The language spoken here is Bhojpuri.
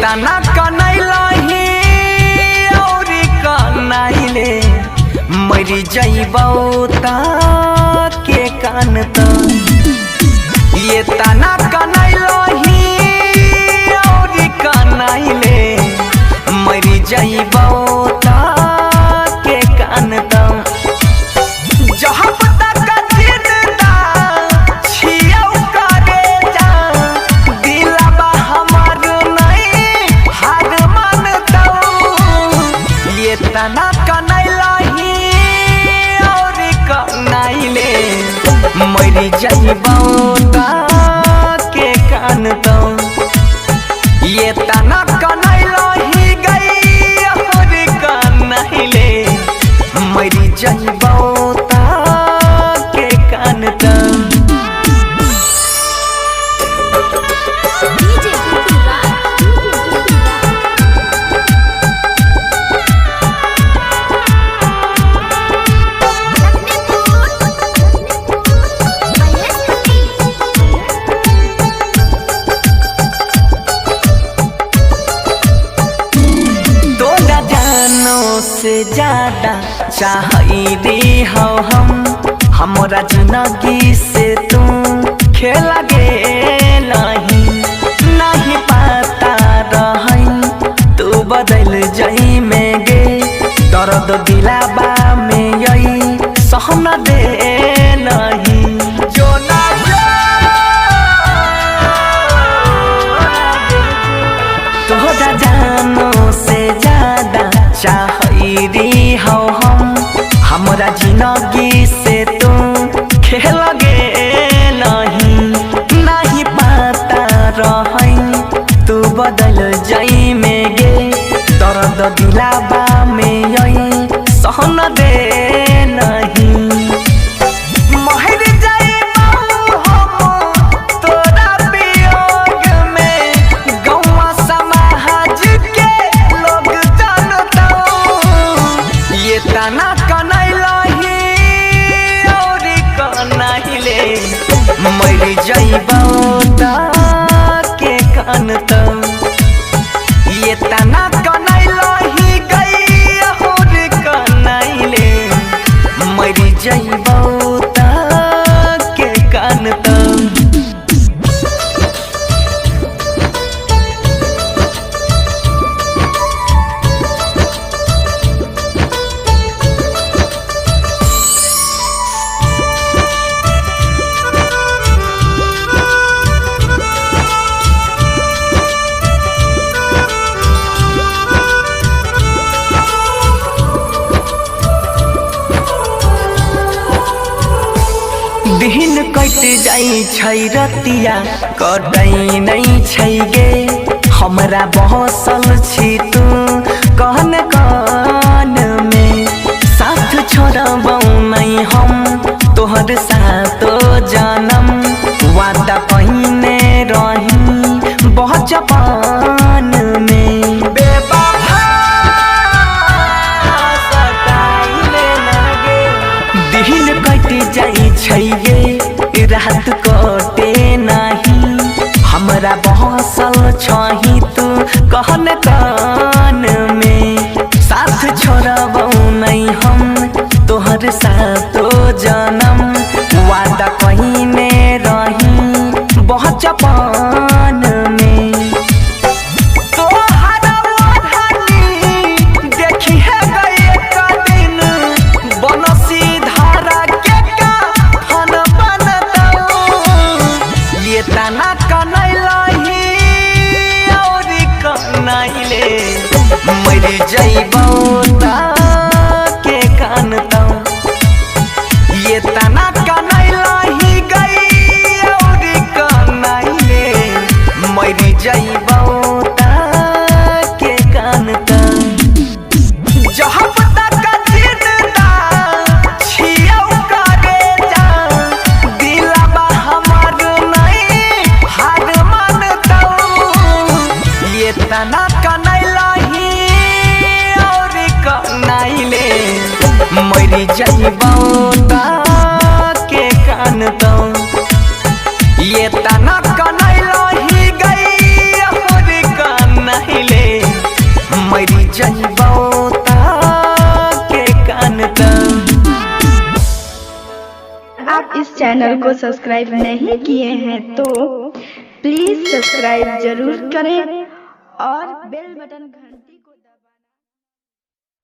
तना कनैलही और कनैले मरी जइबौ ता के कान त ये तना कनैलही और कनैले मरी जइबौ ता के कान त तना कनैलही और कनैले मरी जइबौ ता के कान त ये तना कनैलही गई और कनैले मरी जइबौ ता के कान त से ज्यादा चाहई रे हो हम हमरा जिंदगी से तू खेल गेलही नहीं पता रही तू बदल जई में गे दर्द दिलाबा में यही सहन देलही जो ना तोहरा जानो से ज्यादा चाहई रे हो हम हमरा जिंदगी से तू खेल गेलही नहीं पता रही तू बदल जई में गे दर्द दिलाबा में यही सहन देलही तना कनैलही और कनैले मरी जइबौ ता के कान त ये तना कनैलही गई और कनैले मरी जइबौ ता के कान त दिन कट जाई छै रतिया कटै नहीं छै गे हमरा बहसल छी तू कहन कान में साथ छोड़बौ नहीं हम तोहर सातो जन्म वादा पहिने रही बचपन में बेवफा सताइले लगे दिन कट जाई छै गे रात कटे नहीं हमरा बहसल छही तू कहन कान में साथ छोड़बौ नहीं हम तोहर सातो जन्म वादा पहिने रही बचपन में तना कनैलही और कनैले मरी जइबौ ता के कान त ये तना कनैलही गई और कनैले मरी जइबौ ता के कान त जहाँ तना कनैलही और कनैले मरी जइबौ ता के कान त ये तना कनैलही गई और कनैले इस चैनल को सब्सक्राइब नहीं किए हैं तो प्लीज सब्सक्राइब जरूर करें और बेल बटन